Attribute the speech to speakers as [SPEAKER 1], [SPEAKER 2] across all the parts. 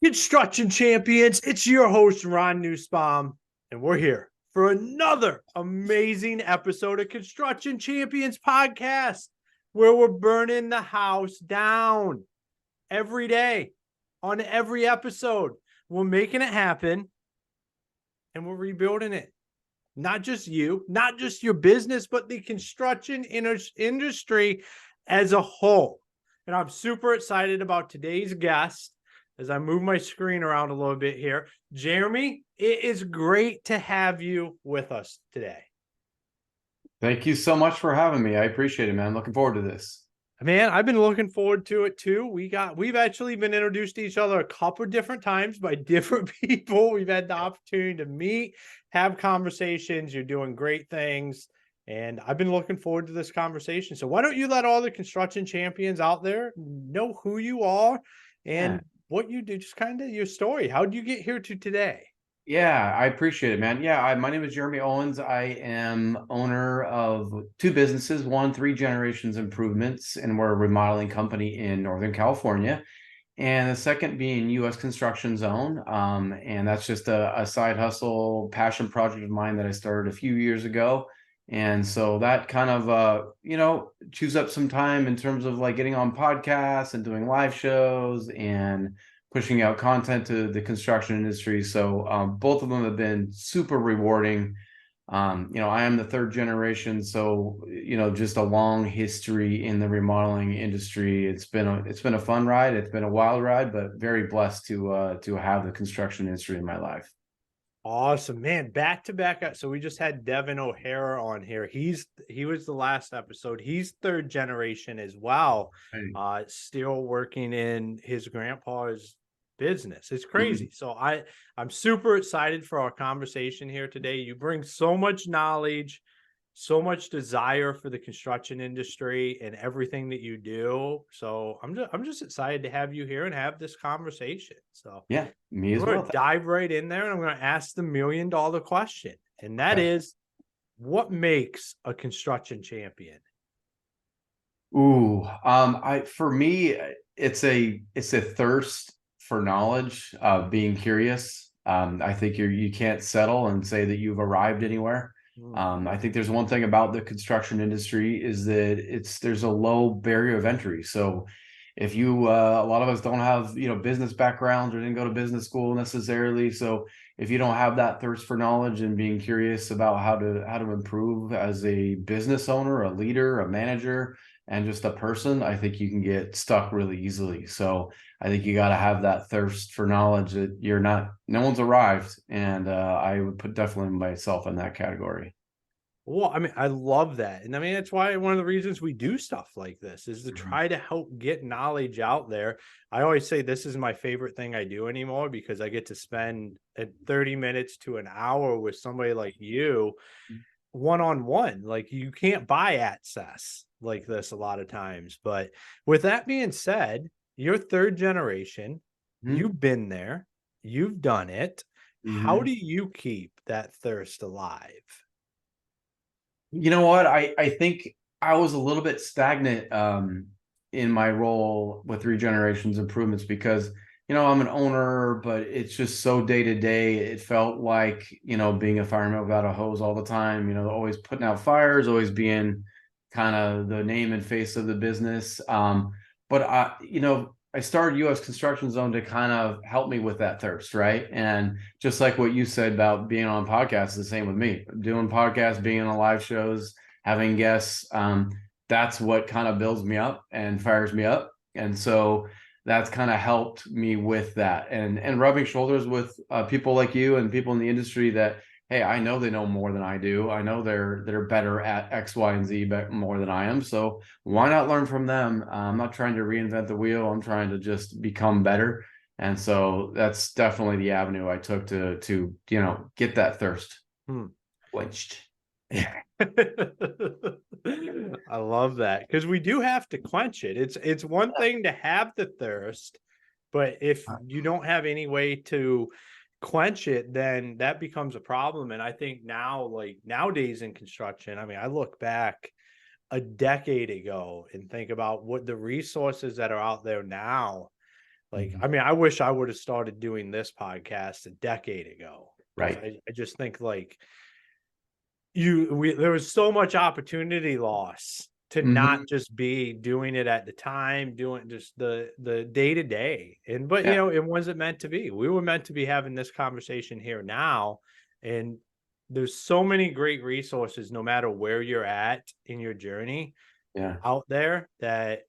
[SPEAKER 1] Construction champions, it's your host, Ron Nussbaum, and we're here for another amazing episode of Construction Champions Podcast, where we're burning the house down every day on every episode. We're making it happen, and we're rebuilding it. Not just you, not just your business, but the construction industry as a whole. And I'm super excited about today's guest. As I move my screen around a little bit here, Jeremy, it is great to have you with us today.
[SPEAKER 2] Thank you so much for having me. I appreciate it, man. Looking forward to this.
[SPEAKER 1] Man, I've been looking forward to it too. We've actually been introduced to each other a couple of different times by different people. We've had the opportunity to meet, have conversations. You're doing great things. And I've been looking forward to this conversation. So why don't you let all the construction champions out there know who you are and what you do, just kind of your story. How did you get here to today?
[SPEAKER 2] Yeah, I appreciate it, man. Yeah, my name is Jeremy Owens. I am owner of two businesses, one, Three Generations Improvements, and we're a remodeling company in Northern California. And the second being U.S. Construction Zone. And that's just a side hustle, passion project of mine that I started a few years ago. And so that kind of, chews up some time in terms of like getting on podcasts and doing live shows and pushing out content to the construction industry. So both of them have been super rewarding. I am the third generation, so just a long history in the remodeling industry. It's been a fun ride. It's been a wild ride, but very blessed to have the construction industry in my life.
[SPEAKER 1] Awesome, man. Back to back. So we just had Devin O'Hara on here. He was the last episode. He's third generation as well. Still working in his grandpa's business. It's crazy. So I'm super excited for our conversation here today. You bring so much knowledge, so much desire for the construction industry and everything that you do. So I'm just excited to have you here and have this conversation. So
[SPEAKER 2] yeah, me as
[SPEAKER 1] we're
[SPEAKER 2] well.
[SPEAKER 1] Gonna dive right in there, and I'm going to ask the $1 million question, and that is, what makes a construction champion?
[SPEAKER 2] For me, it's a thirst for knowledge, being curious. I think you can't settle and say that you've arrived anywhere. I think there's one thing about the construction industry is that there's a low barrier of entry. So if you a lot of us don't have business backgrounds or didn't go to business school necessarily. So if you don't have that thirst for knowledge and being curious about how to improve as a business owner, a leader, a manager, and just a person, I think you can get stuck really easily. So I think you got to have that thirst for knowledge that no one's arrived. And I would put definitely myself in that category.
[SPEAKER 1] Well, I mean, I love that. And I mean, that's why one of the reasons we do stuff like this is to try to help get knowledge out there. I always say this is my favorite thing I do anymore because I get to spend 30 minutes to an hour with somebody like you one-on-one. Like, you can't buy access like this a lot of times. But with that being said, you're third generation, you've been there, you've done it. How do you keep that thirst alive?
[SPEAKER 2] You know what? I think I was a little bit stagnant in my role with Three Generations Improvements because, I'm an owner, but it's just so day to day. It felt like, being a fireman without a hose all the time, always putting out fires, always being kind of the name and face of the business. But I started U.S. Construction Zone to kind of help me with that thirst, right? And just like what you said about being on podcasts, the same with me. Doing podcasts, being on live shows, having guests, that's what kind of builds me up and fires me up. And so that's kind of helped me with that, and rubbing shoulders with people like you and people in the industry that, hey, I know they know more than I do. I know they're better at X, Y, and Z more than I am. So why not learn from them? I'm not trying to reinvent the wheel. I'm trying to just become better. And so that's definitely the avenue I took to get that thirst quenched.
[SPEAKER 1] I love that, because we do have to quench it. It's one thing to have the thirst, but if you don't have any way to quench it, then that becomes a problem. And I think now, like nowadays in construction, I mean, I look back a decade ago and think about what the resources that are out there now. Like,
[SPEAKER 2] Mhm.
[SPEAKER 1] I mean, I wish I would have started doing this podcast a decade ago, because
[SPEAKER 2] Right.
[SPEAKER 1] I just think like there was so much opportunity loss to not
[SPEAKER 2] Hmm.
[SPEAKER 1] just be doing it at the time, doing just the day to day. And but
[SPEAKER 2] Yeah.
[SPEAKER 1] it wasn't meant to be. We were meant to be having this conversation here now. And there's so many great resources, no matter where you're at in your journey
[SPEAKER 2] Yeah.
[SPEAKER 1] out there, that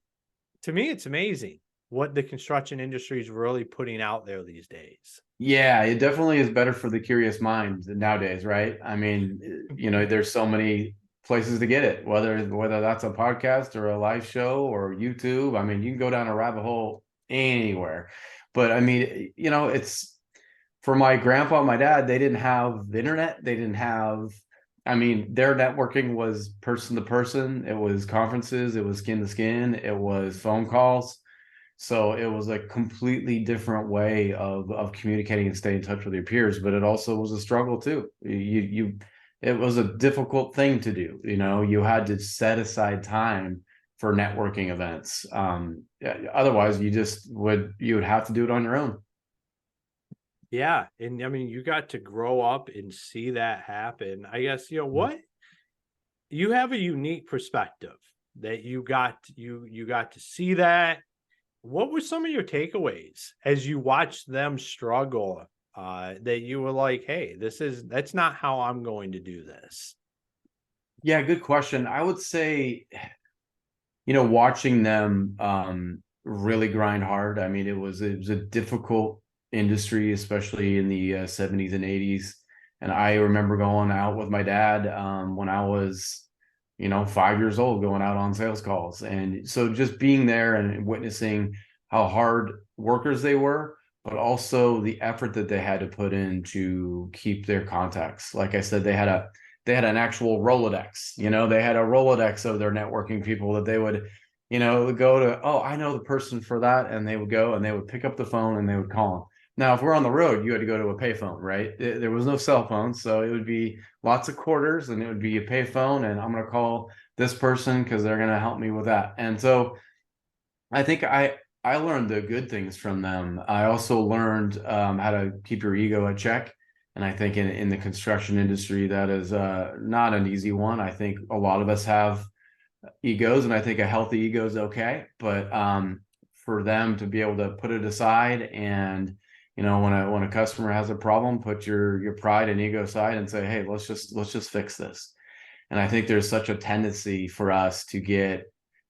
[SPEAKER 1] to me it's amazing what the construction industry is really putting out there these days.
[SPEAKER 2] Yeah, it definitely is better for the curious mind nowadays, right? I mean, there's so many places to get it, whether that's a podcast or a live show or YouTube. I mean, you can go down a rabbit hole anywhere. But I mean, it's for my grandpa and my dad, they didn't have the internet. They didn't have, I mean, their networking was person to person. It was conferences, it was skin to skin, it was phone calls. So it was a completely different way of communicating and staying in touch with your peers, but it also was a struggle too. It was a difficult thing to do. You had to set aside time for networking events. Otherwise, you would have to do it on your own.
[SPEAKER 1] Yeah, and I mean, you got to grow up and see that happen. I guess, what you have a unique perspective that you got to see that. What were some of your takeaways as you watched them struggle, that you were like, "Hey, that's not how I'm going to do this."
[SPEAKER 2] Yeah, good question. I would say, watching them really grind hard. I mean, it was a difficult industry, especially in the 70s and 80s. And I remember going out with my dad when I was, 5 years old, going out on sales calls. And so just being there and witnessing how hard workers they were, but also the effort that they had to put in to keep their contacts. Like I said, they had an actual Rolodex. They had a Rolodex of their networking people that they would, go to. Oh, I know the person for that, and they would go and they would pick up the phone and they would call them. Now, if we're on the road, you had to go to a payphone, right? There was no cell phone, so it would be lots of quarters, and it would be a payphone, and I'm going to call this person because they're going to help me with that. And so I think I learned the good things from them. I also learned how to keep your ego at check. And I think in the construction industry, that is not an easy one. I think a lot of us have egos, and I think a healthy ego is okay. But for them to be able to put it aside, and when a customer has a problem, put your pride and ego aside and say, hey, let's just fix this. And I think there's such a tendency for us to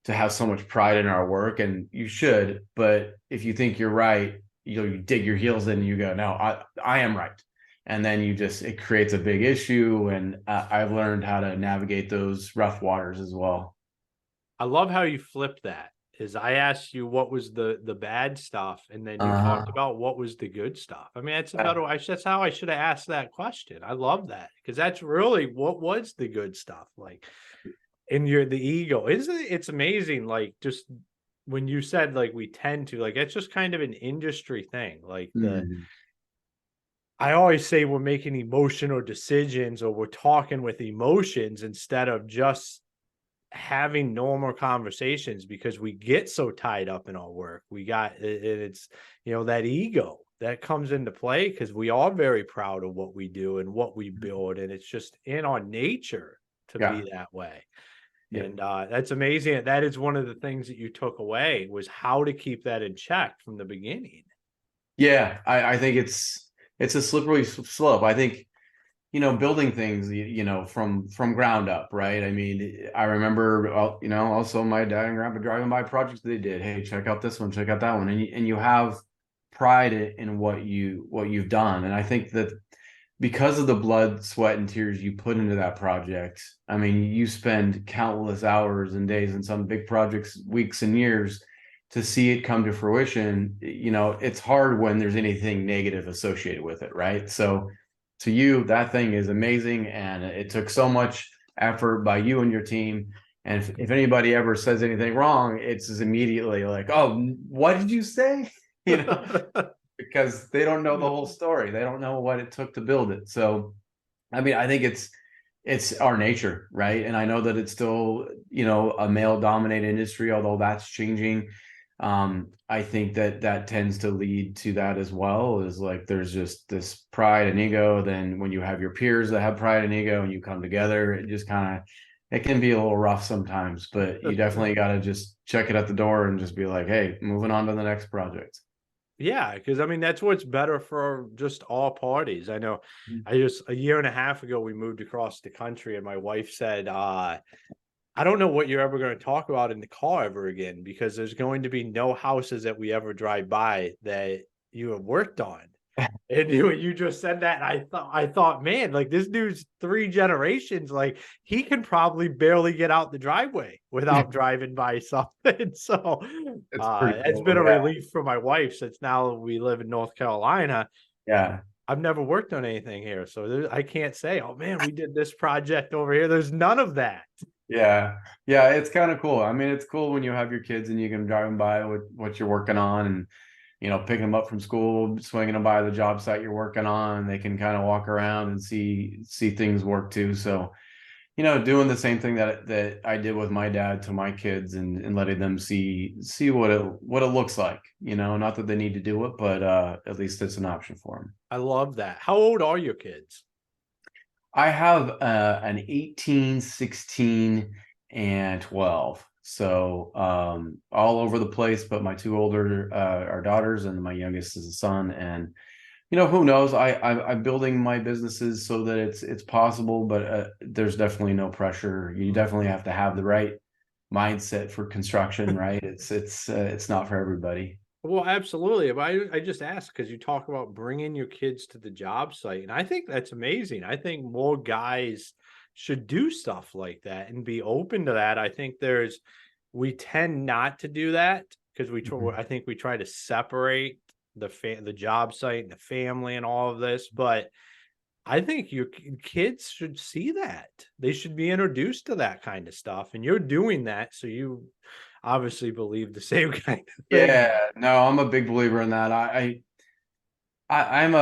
[SPEAKER 2] have so much pride in our work, and you should. But if you think you're right, you dig your heels in and you go, no, I am right. And then it creates a big issue. And I've learned how to navigate those rough waters as well.
[SPEAKER 1] I love how you flipped that. Is I asked you what was the bad stuff, and then you talked
[SPEAKER 2] Uh-huh.
[SPEAKER 1] about what was the good stuff. I mean, that's a better. That's how I should have asked that question. I love that, because that's really what was the good stuff. Like, in the ego, isn't it? It's amazing. Like, just when you said like we tend to, like, it's just kind of an industry thing. Like,
[SPEAKER 2] Mhm.
[SPEAKER 1] I always say we're making emotional decisions, or we're talking with emotions instead of just having normal conversations, because we get so tied up in our work. It's that ego that comes into play, because we are very proud of what we do and what we build, and it's just in our nature to
[SPEAKER 2] Yeah.
[SPEAKER 1] be that way.
[SPEAKER 2] Yeah.
[SPEAKER 1] And that's amazing. That is one of the things that you took away, was how to keep that in check from the beginning.
[SPEAKER 2] Yeah. I think it's a slippery slope. I think, building things, from ground up, right? I mean, I remember, also my dad and grandpa driving by projects they did. Hey, check out this one, check out that one, and you have pride in what you've done. And I think that because of the blood, sweat, and tears you put into that project, I mean, you spend countless hours and days in some big projects, weeks and years to see it come to fruition. It's hard when there's anything negative associated with it, right? So to you, that thing is amazing, and it took so much effort by you and your team. And if anybody ever says anything wrong, it's just immediately like, oh, what did you say? You know, because they don't know the whole story. They don't know what it took to build it. So, I mean, I think it's our nature, right? And I know that it's still, a male dominated industry, although that's changing. I think that tends to lead to that as well, is like there's just this pride and ego. Then when you have your peers that have pride and ego and you come together, it just kind of, it can be a little rough sometimes, but you definitely got to just check it at the door and just be like, hey, moving on to the next project.
[SPEAKER 1] Yeah, because I mean that's what's better for just all parties. I know I just a year and a half ago we moved across the country and my wife said, I don't know what you're ever going to talk about in the car ever again because there's going to be no houses that we ever drive by that you have worked on. And you just said that, and I thought, man, like this dude's three generations, like he can probably barely get out the driveway without driving by something. So
[SPEAKER 2] It's pretty
[SPEAKER 1] it's
[SPEAKER 2] cool.
[SPEAKER 1] been a
[SPEAKER 2] Yeah.
[SPEAKER 1] relief for my wife since now we live in North Carolina.
[SPEAKER 2] Yeah.
[SPEAKER 1] I've never worked on anything here, so I can't say, oh man, we did this project over here. There's none of that.
[SPEAKER 2] Yeah. Yeah. It's kind of cool. I mean, it's cool when you have your kids and you can drive them by with what you're working on, and, picking them up from school, swinging them by the job site you're working on. They can kind of walk around and see things work too. So, doing the same thing that I did with my dad to my kids, and letting them see what it looks like, not that they need to do it, but at least it's an option for them.
[SPEAKER 1] I love that. How old are your kids?
[SPEAKER 2] I have an 18, 16, and 12. So all over the place, but my two older are daughters, and my youngest is a son. And who knows? I'm building my businesses so that it's possible, but there's definitely no pressure. You definitely have to have the right mindset for construction, right? It's not for everybody.
[SPEAKER 1] Well, absolutely. But I just asked because you talk about bringing your kids to the job site, and I think that's amazing. I think more guys should do stuff like that and be open to that. I think we tend not to do that because
[SPEAKER 2] Mhm.
[SPEAKER 1] I think we try to separate the job site and the family and all of this, but I think your kids should see that. They should be introduced to that kind of stuff, and you're doing that, so you obviously believe the same kind of thing.
[SPEAKER 2] Yeah, no, I'm a big believer in that. I'm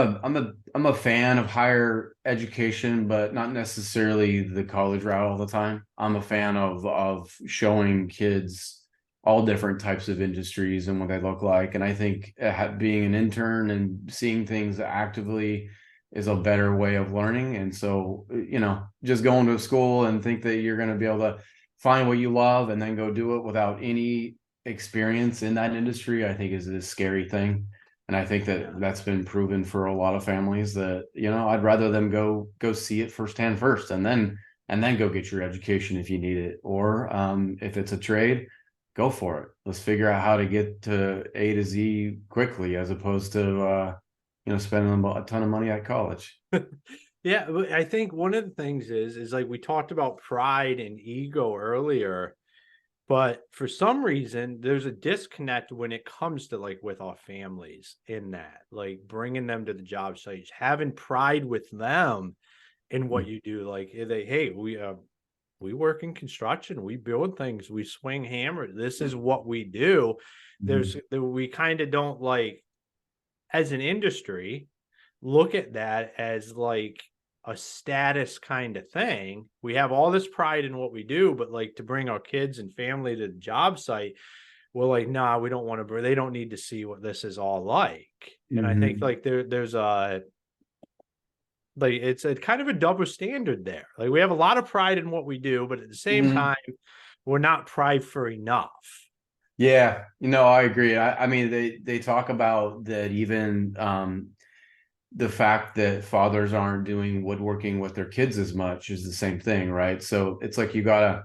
[SPEAKER 2] a fan of higher education, but not necessarily the college route all the time. I'm a fan of showing kids all different types of industries and what they look like. And I think being an intern and seeing things actively is a better way of learning. And so, just going to school and think that you're going to be able to find what you love and then go do it without any experience in that industry, I think is a scary thing. And I think that
[SPEAKER 1] Yeah.
[SPEAKER 2] that's been proven for a lot of families that, I'd rather them go see it firsthand first, and then go get your education if you need it. Or if it's a trade, go for it. Let's figure out how to get to A to Z quickly, as opposed to spending a ton of money at college.
[SPEAKER 1] Yeah, but I think one of the things is like we talked about pride and ego earlier, but for some reason there's a disconnect when it comes to like with our families in that, like bringing them to the job sites, having pride with them in what you do. Like hey, we work in construction, we build things, we swing hammers. This is what we do.
[SPEAKER 2] Mhm.
[SPEAKER 1] We kind of don't like as an industry look at that as like a status kind of thing. We have all this pride in what we do, but like to bring our kids and family to the job site, we're like, nah, we don't want to. They don't need to see what this is all like. And I think
[SPEAKER 2] Mhm.
[SPEAKER 1] like there's a like it's a kind of a double standard there. Like we have a lot of pride in what we do, but at the same
[SPEAKER 2] Mhm.
[SPEAKER 1] time, we're not prideful enough.
[SPEAKER 2] Yeah, I agree. I mean, they talk about that, even the fact that fathers aren't doing woodworking with their kids as much is the same thing, right? So it's like you gotta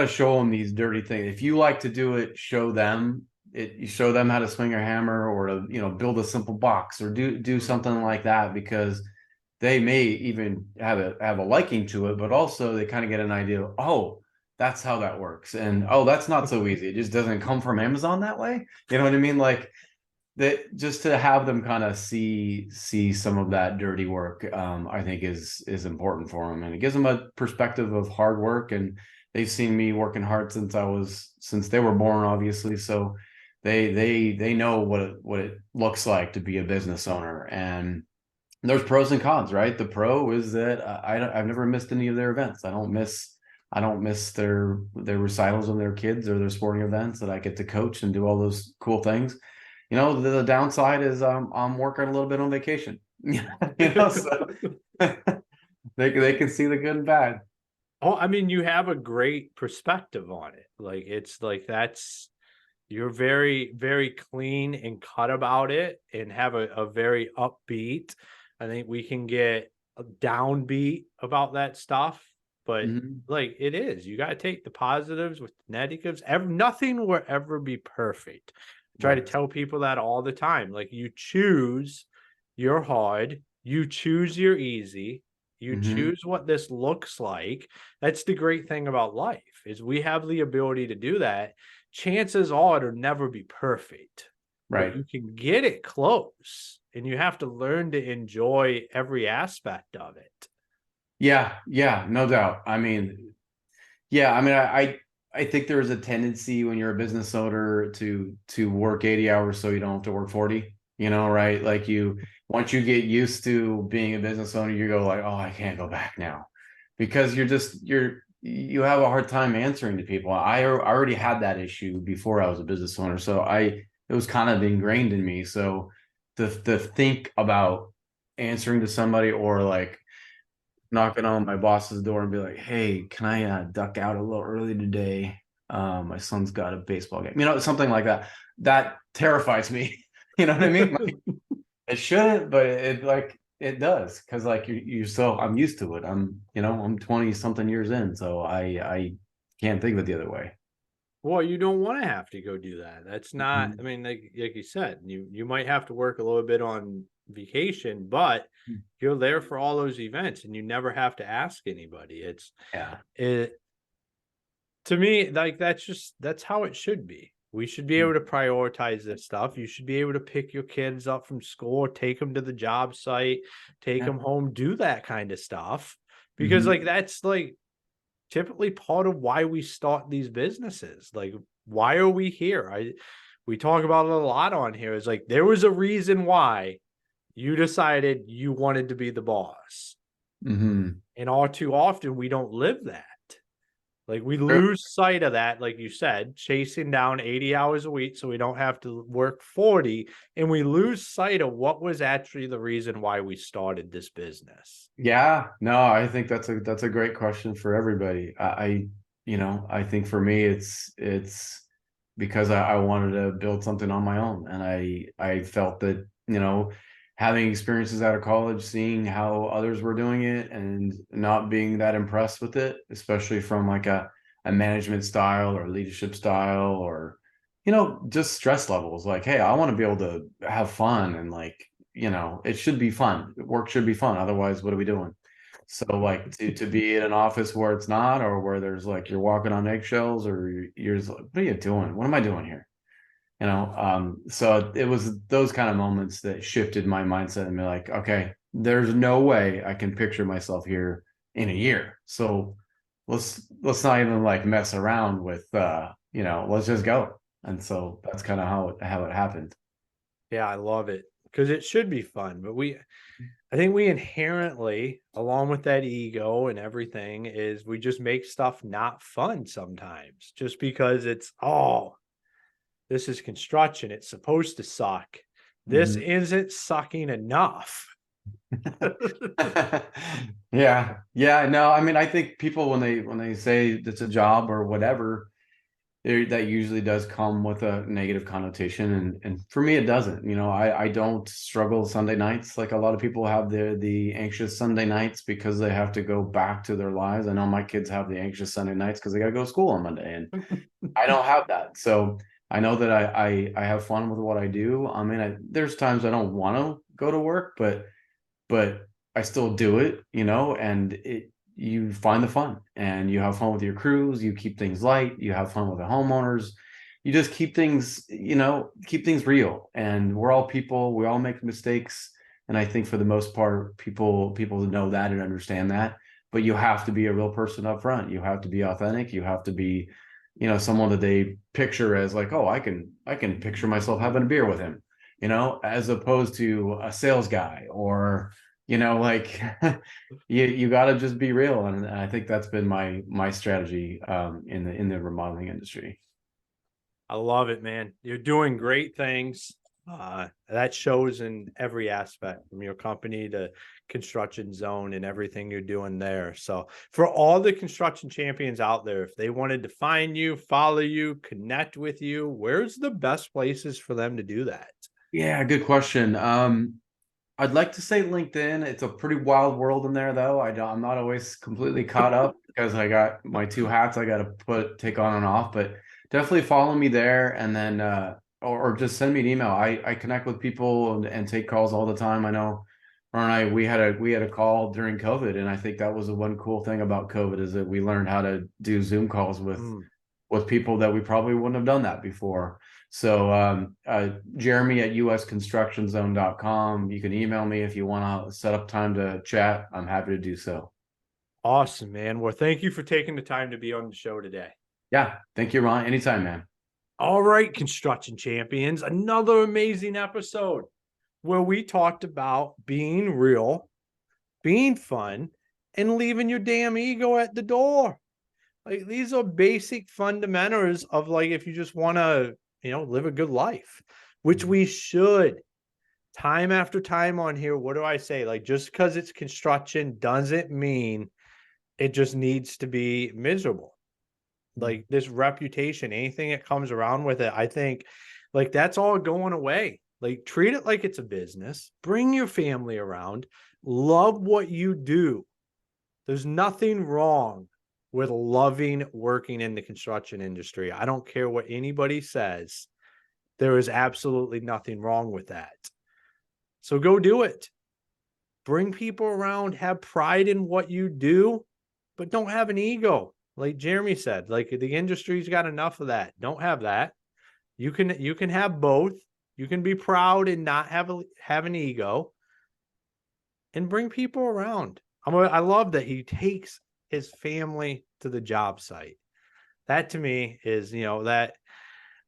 [SPEAKER 2] show them these dirty things. If you like to do it, show them it. You show them how to swing a hammer, or to build a simple box, or do
[SPEAKER 1] Mhm.
[SPEAKER 2] something like that, because they may even have a liking to it, but also they kind of get an idea of, oh, that's how that works, and oh, that's not so easy. It just doesn't come from Amazon that way. You know what I mean? Like, that, just to have them kind of see some of that dirty work, I think is important for them, and it gives them a perspective of hard work. And they've seen me working hard since they were born, obviously. So they know what it looks like to be a business owner. And there's pros and cons, right? The pro is that I've never missed any of their events. I don't miss I don't miss their recitals of their kids or their sporting events that I get to coach and do all those cool things. The downside is I'm working a little bit on vacation. So they can see the good and bad.
[SPEAKER 1] Oh, I mean, you have a great perspective on it. Like it's like you're very, very clean and cut about it and have a very upbeat. I think we can get a downbeat about that stuff, but
[SPEAKER 2] Mhm.
[SPEAKER 1] like it is, you got to take the positives with the negatives. Nothing will ever be perfect. I try to
[SPEAKER 2] Right.
[SPEAKER 1] tell people that all the time. Like you choose your hard, you choose your easy, you
[SPEAKER 2] Hmm.
[SPEAKER 1] choose what this looks like. That's the great thing about life is we have the ability to do that. Chances are it'll never be perfect, but
[SPEAKER 2] Right.
[SPEAKER 1] you can get it close and you have to learn to enjoy every aspect of it.
[SPEAKER 2] Yeah, yeah, no doubt. Yeah, I think there is a tendency when you're a business owner to work 80 hours so you don't have to work 40, right? Like once you get used to being a business owner, you go like, oh, I can't go back now because you have a hard time answering to people. I already had that issue before I was a business owner, so it was kind of ingrained in me. So to think about answering to somebody or like knocking on my boss's door and be like, "Hey, can I duck out a little early today? My son's got a baseball game." Something like that. That terrifies me. You know what I mean? Like, it shouldn't, but it does because like you so I'm used to it. I'm 20 something years in, so I can't think of it the other way.
[SPEAKER 1] Well, you don't want to have to go do that. That's not, I
[SPEAKER 2] Mhm.
[SPEAKER 1] mean, like you said, you might have to work a little bit on vacation, but you're there for all those events and you never have to ask anybody.
[SPEAKER 2] Yeah.
[SPEAKER 1] It to me, like that's how it should be. We should be able to prioritize this stuff. You should be able to pick your kids up from school, take them to the job site, take
[SPEAKER 2] Yeah.
[SPEAKER 1] them home, do that kind of stuff. Because
[SPEAKER 2] Hmm.
[SPEAKER 1] like that's like typically part of why we start these businesses. Like, why are we here? We talk about it a lot on here. Is like there was a reason why you decided you wanted to be the boss.
[SPEAKER 2] Hmm.
[SPEAKER 1] And all too often we don't live that. Like we lose sight of that, like you said, chasing down 80 hours a week so we don't have to work 40. And we lose sight of what was actually the reason why we started this business.
[SPEAKER 2] Yeah, no, I think that's a great question for everybody. I think for me it's because I wanted to build something on my own, and I felt that having experiences out of college, seeing how others were doing it, and not being that impressed with it, especially from like a management style or leadership style or just stress levels. Like, hey, I want to be able to have fun and like it should be fun. Work should be fun. Otherwise, what are we doing? So like to be in an office where it's not, or where there's like you're walking on eggshells, or you're just like, what are you doing? What am I doing here? So it was those kind of moments that shifted my mindset and be like, okay, there's no way I can picture myself here in a year. So let's not even like mess around with let's just go. And so that's kind of how it happened.
[SPEAKER 1] Yeah, I love it because it should be fun. But I think we inherently, along with that ego and everything, is we just make stuff not fun sometimes just because oh, this is construction. It's supposed to suck. This
[SPEAKER 2] Mhm.
[SPEAKER 1] isn't sucking enough.
[SPEAKER 2] Yeah. Yeah. No, I mean, I think people when they say it's a job or whatever, that usually does come with a negative connotation. And for me it doesn't. I don't struggle Sunday nights like a lot of people have the anxious Sunday nights because they have to go back to their lives. I know my kids have the anxious Sunday nights because they got to go to school on Monday, and I don't have that. So I know that I have fun with what I do. I mean, there's times I don't want to go to work, but I still do it, and you find the fun and you have fun with your crews, you keep things light, you have fun with the homeowners, you just keep things real. And we're all people, we all make mistakes. And I think for the most part, people know that and understand that. But you have to be a real person up front. You have to be authentic. You have to be, someone that they picture as like, oh, I can picture myself having a beer with him, as opposed to a sales guy or like you got to just be real. And I think that's been my strategy in the remodeling industry.
[SPEAKER 1] I love it, man. You're doing great things. That shows in every aspect, from your company to construction zone and everything you're doing there. So for all the construction champions out there, if they wanted to find you, follow you, connect with you, where's the best places for them to do that?
[SPEAKER 2] Yeah, good question. I'd like to say LinkedIn. It's a pretty wild world in there, though. I'm not always completely caught up because I got my two hats I got to take on and off. But definitely follow me there, and then or just send me an email. I connect with people and take calls all the time. I know Ron and we had a call during COVID, and I think that was the one cool thing about COVID is that we learned how to do Zoom calls with people that we probably wouldn't have done that before. So Jeremy at usconstructionzone.com. You can email me if you want to set up time to chat. I'm happy to do so.
[SPEAKER 1] Awesome, man. Well, thank you for taking the time to be on the show today.
[SPEAKER 2] Yeah. Thank you, Ron. Anytime, man.
[SPEAKER 1] All right, construction champions, another amazing episode where we talked about being real, being fun, and leaving your damn ego at the door. Like, these are basic fundamentals of, like, if you just want to, live a good life, which we should. Time after time on here, what do I say? Like, just because it's construction doesn't mean it just needs to be miserable. Like, this reputation, anything that comes around with it, I think, like, that's all going away. Like, treat it like it's a business, bring your family around, love what you do. There's nothing wrong with loving working in the construction industry. I don't care what anybody says. There is absolutely nothing wrong with that. So go do it. Bring people around, have pride in what you do, but don't have an ego. Like Jeremy said, like, the industry's got enough of that. Don't have that. You can have both. You can be proud and not have an ego, and bring people around. I love that he takes his family to the job site. That to me is, that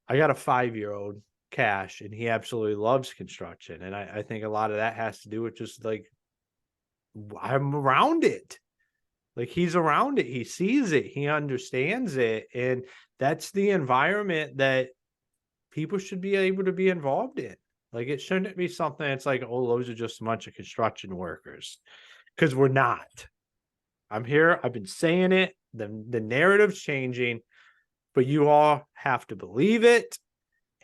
[SPEAKER 1] I got a 5-year-old, Cash, and he absolutely loves construction. And I think a lot of that has to do with just, like, I'm around it. Like, he's around it. He sees it. He understands it. And that's the environment that people should be able to be involved in. Like, it shouldn't be something that's like, oh, those are just a bunch of construction workers. Because we're not. I'm here. I've been saying it. The narrative's changing, but you all have to believe it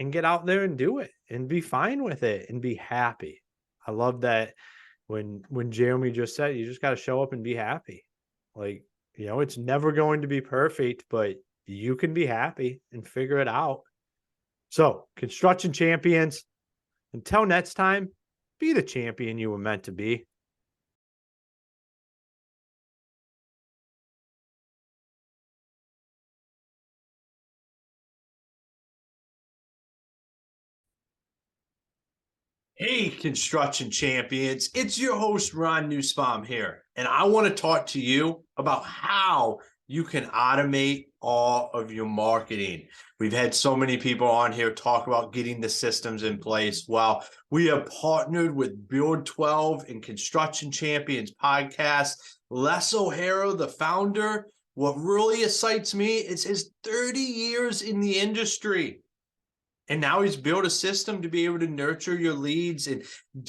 [SPEAKER 1] and get out there and do it and be fine with it and be happy. I love that when Jeremy just said, you just got to show up and be happy. Like, it's never going to be perfect, but you can be happy and figure it out. So, construction champions, until next time, be the champion you were meant to be. Hey, construction champions. It's your host, Ron Nussbaum here. And I want to talk to you about how you can automate all of your marketing. We've had so many people on here talk about getting the systems in place. Well, we have partnered with Build 12 and Construction Champions podcast. Les O'Hara, the founder, what really excites me is his 30 years in the industry. And now he's built a system to be able to nurture your leads and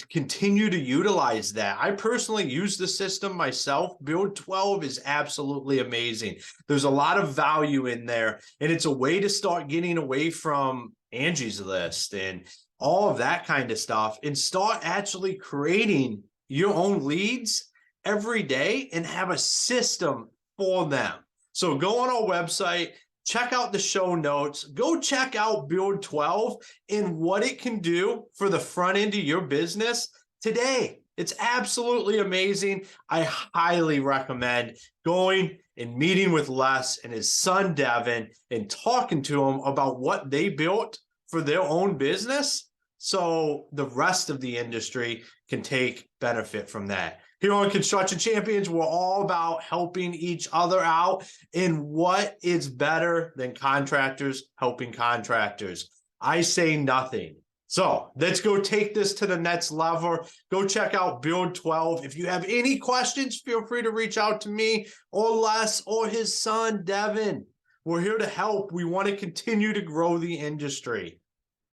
[SPEAKER 1] continue to utilize that. I personally use the system myself. Build 12 is absolutely amazing. There's a lot of value in there, and it's a way to start getting away from Angie's List and all of that kind of stuff and start actually creating your own leads every day and have a system for them. So go on our website, check out the show notes, go check out Build 12 and what it can do for the front end of your business today. It's absolutely amazing. I highly recommend going and meeting with Les and his son, Devin, and talking to him about what they built for their own business so the rest of the industry can take benefit from that. Here on Construction Champions, we're all about helping each other out. And what is better than contractors helping contractors? I say nothing. So let's go take this to the next level. Go check out Build 12. If you have any questions, feel free to reach out to me or Les or his son, Devin. We're here to help. We want to continue to grow the industry.